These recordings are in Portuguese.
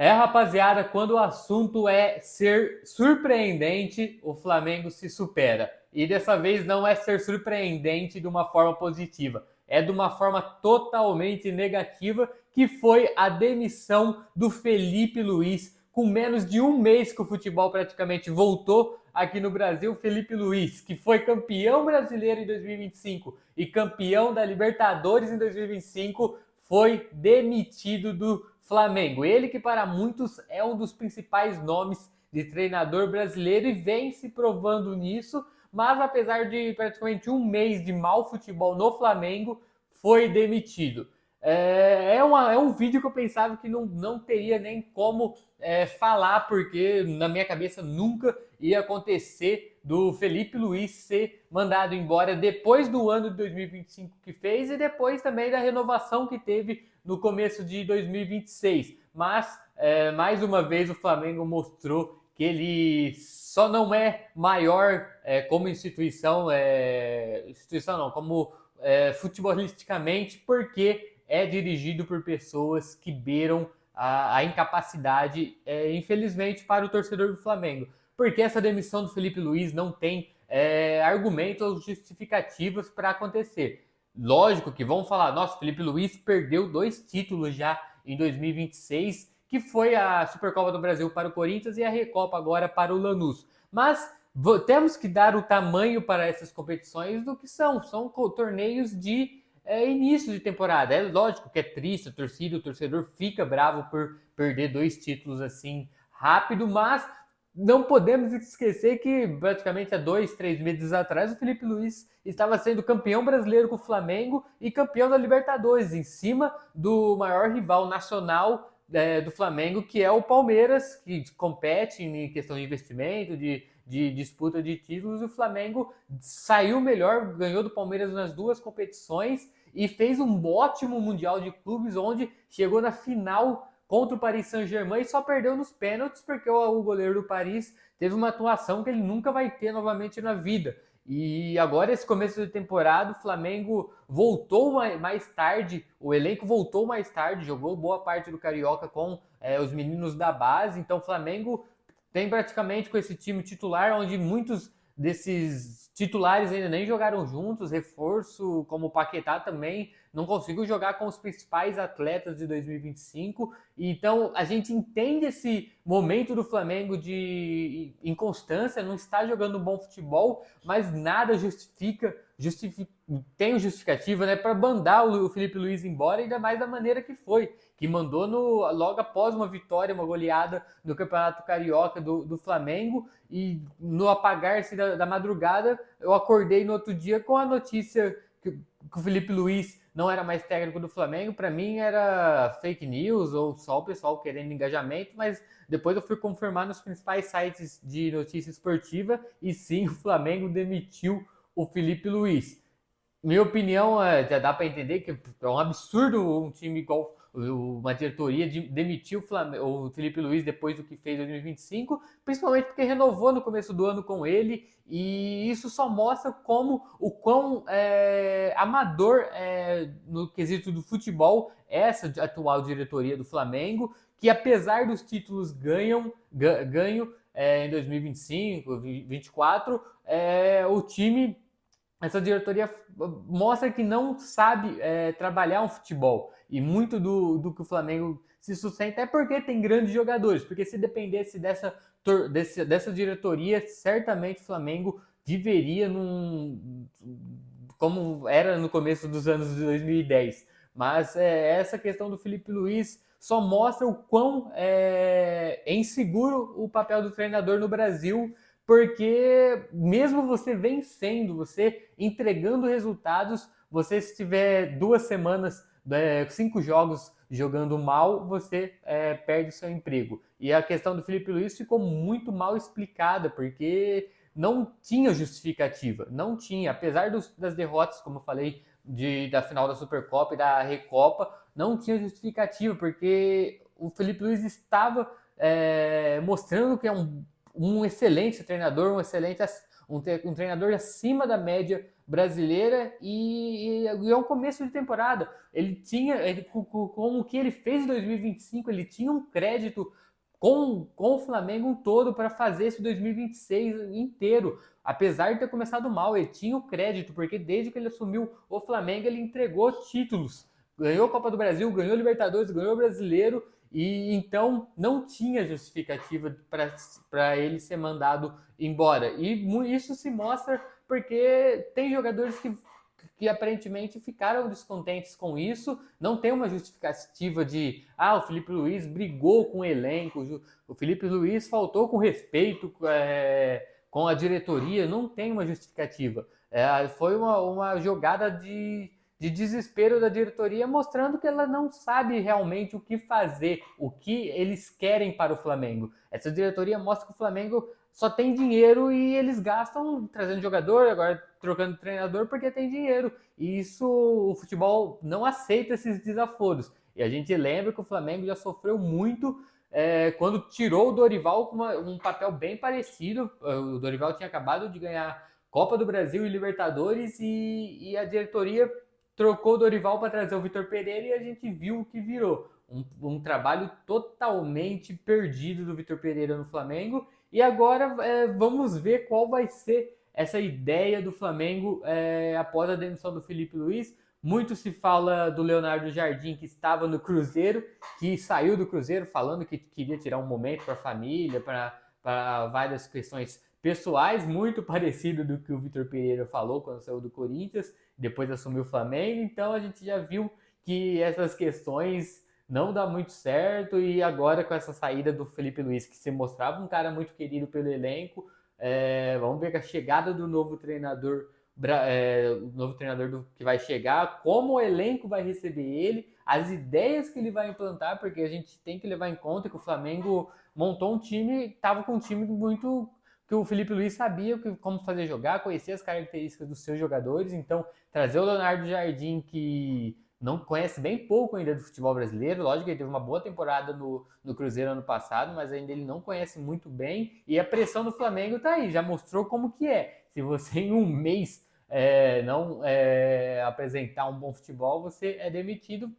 Rapaziada, quando o assunto é ser surpreendente, o Flamengo se supera. E dessa vez não é ser surpreendente de uma forma positiva, é de uma forma totalmente negativa, que foi a demissão do Felipe Luiz. Com menos de um mês que o futebol praticamente voltou aqui no Brasil, Felipe Luiz, que foi campeão brasileiro em 2025 e campeão da Libertadores em 2025, foi demitido do Flamengo. Ele que para muitos é um dos principais nomes de treinador brasileiro e vem se provando nisso, mas apesar de praticamente um mês de mau futebol no Flamengo, foi demitido. É um vídeo que eu pensava que não teria nem como falar, porque na minha cabeça nunca ia acontecer do Felipe Luiz ser mandado embora depois do ano de 2025 que fez e depois também da renovação que teve no começo de 2026. Mas, mais uma vez, o Flamengo mostrou que ele só não é maior como instituição não, como futebolisticamente, porque é dirigido por pessoas que beiram a incapacidade, infelizmente, para o torcedor do Flamengo. Porque essa demissão do Felipe Luiz não tem argumentos ou justificativas para acontecer. Lógico que vão falar, nossa, Felipe Luiz perdeu 2 títulos já em 2026, que foi a Supercopa do Brasil para o Corinthians e a Recopa agora para o Lanús. Mas temos que dar o tamanho para essas competições do que são. São torneios de início de temporada. É lógico que é triste, o torcedor fica bravo por perder 2 títulos assim rápido, mas não podemos esquecer que praticamente há 2, 3 meses atrás o Felipe Luiz estava sendo campeão brasileiro com o Flamengo e campeão da Libertadores, em cima do maior rival nacional do Flamengo, que é o Palmeiras, que compete em questão de investimento, de disputa de títulos. O Flamengo saiu melhor, ganhou do Palmeiras nas 2 competições e fez um ótimo Mundial de Clubes, onde chegou na final contra o Paris Saint-Germain e só perdeu nos pênaltis, porque o goleiro do Paris teve uma atuação que ele nunca vai ter novamente na vida. E agora, esse começo de temporada, o Flamengo voltou mais tarde, o elenco voltou mais tarde, jogou boa parte do Carioca com os meninos da base. Então, o Flamengo tem praticamente com esse time titular, onde muitos desses titulares ainda nem jogaram juntos, reforço como o Paquetá também não conseguiu jogar com os principais atletas de 2025. Então a gente entende esse momento do Flamengo de inconstância, não está jogando um bom futebol, mas nada tem justificativa, né, para mandar o Felipe Luiz embora, ainda mais da maneira que foi, que mandou logo após uma vitória, uma goleada no Campeonato Carioca do Flamengo. E no apagar-se da madrugada, eu acordei no outro dia com a notícia que o Felipe Luiz não era mais técnico do Flamengo. Para mim era fake news ou só o pessoal querendo engajamento, mas depois eu fui confirmar nos principais sites de notícia esportiva e sim, o Flamengo demitiu o Felipe Luiz. Minha opinião, já dá para entender que é um absurdo um time igual uma diretoria demitir o Felipe Luiz depois do que fez em 2025, principalmente porque renovou no começo do ano com ele, e isso só mostra o quão amador no quesito do futebol essa atual diretoria do Flamengo, que apesar dos títulos ganho em 2025, 2024, o time, essa diretoria mostra que não sabe trabalhar um futebol. E muito do que o Flamengo se sustenta é porque tem grandes jogadores. Porque se dependesse dessa diretoria, certamente o Flamengo viveria como era no começo dos anos de 2010. Mas essa questão do Felipe Luiz só mostra o quão é inseguro o papel do treinador no Brasil, porque mesmo você vencendo, você entregando resultados, você se tiver 2 semanas, 5 jogos jogando mal, você perde seu emprego. E a questão do Felipe Luiz ficou muito mal explicada, porque não tinha justificativa, não tinha, apesar das derrotas, como eu falei, da final da Supercopa e da Recopa, não tinha justificativa, porque o Felipe Luiz estava mostrando que é um excelente treinador, um treinador acima da média brasileira e é um começo de temporada. Com o que ele fez em 2025, ele tinha um crédito com o Flamengo todo para fazer esse 2026 inteiro. Apesar de ter começado mal, ele tinha o crédito, porque desde que ele assumiu o Flamengo, ele entregou títulos. Ganhou a Copa do Brasil, ganhou a Libertadores, ganhou o Brasileiro, e então não tinha justificativa para ele ser mandado embora. E isso se mostra porque tem jogadores que aparentemente ficaram descontentes com isso, não tem uma justificativa de o Felipe Luiz brigou com o elenco, o Felipe Luiz faltou com respeito com a diretoria, não tem uma justificativa. Foi uma jogada de desespero da diretoria, mostrando que ela não sabe realmente o que fazer, o que eles querem para o Flamengo. Essa diretoria mostra que o Flamengo só tem dinheiro e eles gastam trazendo jogador, agora trocando treinador porque tem dinheiro. E isso, o futebol não aceita esses desaforos. E a gente lembra que o Flamengo já sofreu muito quando tirou o Dorival com um papel bem parecido. O Dorival tinha acabado de ganhar Copa do Brasil e Libertadores e a diretoria trocou o Dorival para trazer o Vitor Pereira e a gente viu o que virou. Um trabalho totalmente perdido do Vitor Pereira no Flamengo. E agora vamos ver qual vai ser essa ideia do Flamengo após a demissão do Felipe Luiz. Muito se fala do Leonardo Jardim, que estava no Cruzeiro, que saiu do Cruzeiro falando que queria tirar um momento para a família, para várias questões pessoais, muito parecido do que o Vitor Pereira falou quando saiu do Corinthians, depois assumiu o Flamengo. Então a gente já viu que essas questões não dá muito certo, e agora com essa saída do Felipe Luiz, que se mostrava um cara muito querido pelo elenco, vamos ver com a chegada do novo treinador, que vai chegar, como o elenco vai receber ele, as ideias que ele vai implantar, porque a gente tem que levar em conta que o Flamengo montou um time, estava com um time muito que o Felipe Luiz sabia como fazer jogar, conhecia as características dos seus jogadores. Então trazer o Leonardo Jardim, que não conhece bem pouco ainda do futebol brasileiro. Lógico que ele teve uma boa temporada no Cruzeiro ano passado, mas ainda ele não conhece muito bem. E a pressão do Flamengo tá aí, já mostrou como que é. Se você em um mês não apresentar um bom futebol, você é demitido.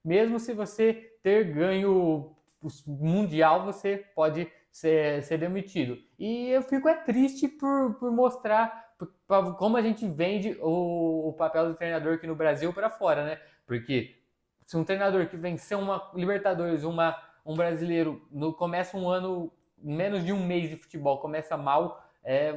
Mesmo se você ter ganho o Mundial, você pode ser demitido. E eu fico triste por mostrar como a gente vende o papel do treinador aqui no Brasil para fora, né? Porque se um treinador que venceu uma Libertadores, um brasileiro, começa um ano, menos de um mês de futebol, começa mal,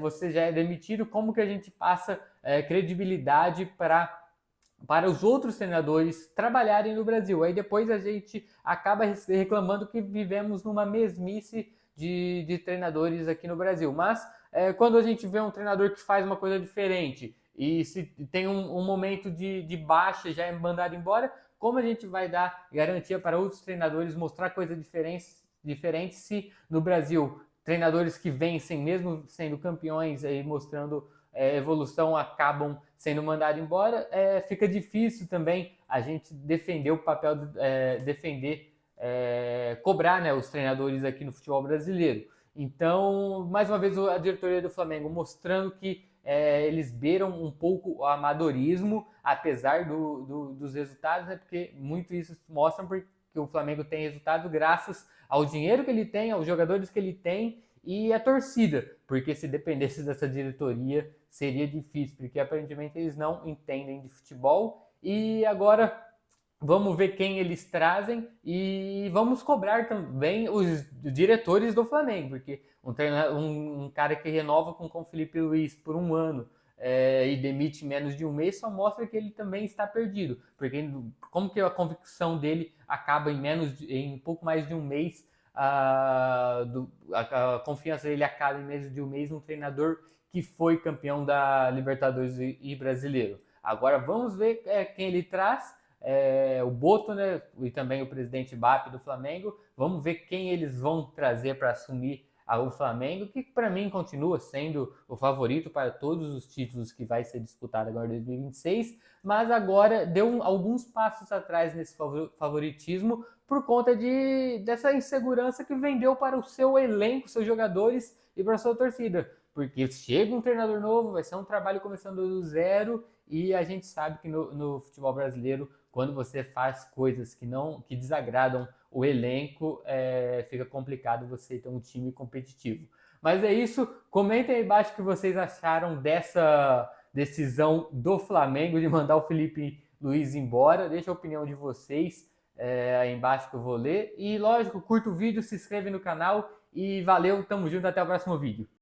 você já é demitido. Como que a gente passa credibilidade para os outros treinadores trabalharem no Brasil? Aí depois a gente acaba reclamando que vivemos numa mesmice de treinadores aqui no Brasil. Mas quando a gente vê um treinador que faz uma coisa diferente e se tem um momento de baixa, já é mandado embora, como a gente vai dar garantia para outros treinadores mostrar coisas diferentes se no Brasil treinadores que vencem, mesmo sendo campeões, aí mostrando evolução, acabam sendo mandados embora? Fica difícil também a gente defender o papel, cobrar, né, os treinadores aqui no futebol brasileiro. Então, mais uma vez, a diretoria do Flamengo mostrando que eles beiram um pouco o amadorismo, apesar dos resultados, né, porque muito isso mostra porque o Flamengo tem resultado graças ao dinheiro que ele tem, aos jogadores que ele tem e a torcida, porque se dependesse dessa diretoria seria difícil, porque aparentemente eles não entendem de futebol. E agora vamos ver quem eles trazem e vamos cobrar também os diretores do Flamengo, porque um cara que renova com o Felipe Luiz por um ano e demite em menos de um mês só mostra que ele também está perdido, porque como que a convicção dele acaba em pouco mais de um mês, a confiança dele acaba em menos de um mês num treinador que foi campeão da Libertadores e Brasileiro. Agora vamos ver quem ele traz. O Boto, né, e também o presidente BAP do Flamengo. Vamos ver quem eles vão trazer para assumir o Flamengo, que para mim continua sendo o favorito para todos os títulos que vai ser disputado agora em 2026, mas agora deu alguns passos atrás nesse favoritismo por conta dessa insegurança que vendeu para o seu elenco, seus jogadores e para a sua torcida. porque chega um treinador novo, vai ser um trabalho começando do zero, e a gente sabe que no futebol brasileiro, quando você faz coisas que desagradam o elenco, fica complicado você ter um time competitivo. Mas é isso, comentem aí embaixo o que vocês acharam dessa decisão do Flamengo de mandar o Felipe Luiz embora. Deixa a opinião de vocês aí embaixo que eu vou ler. E lógico, curta o vídeo, se inscreve no canal e valeu, tamo junto, até o próximo vídeo.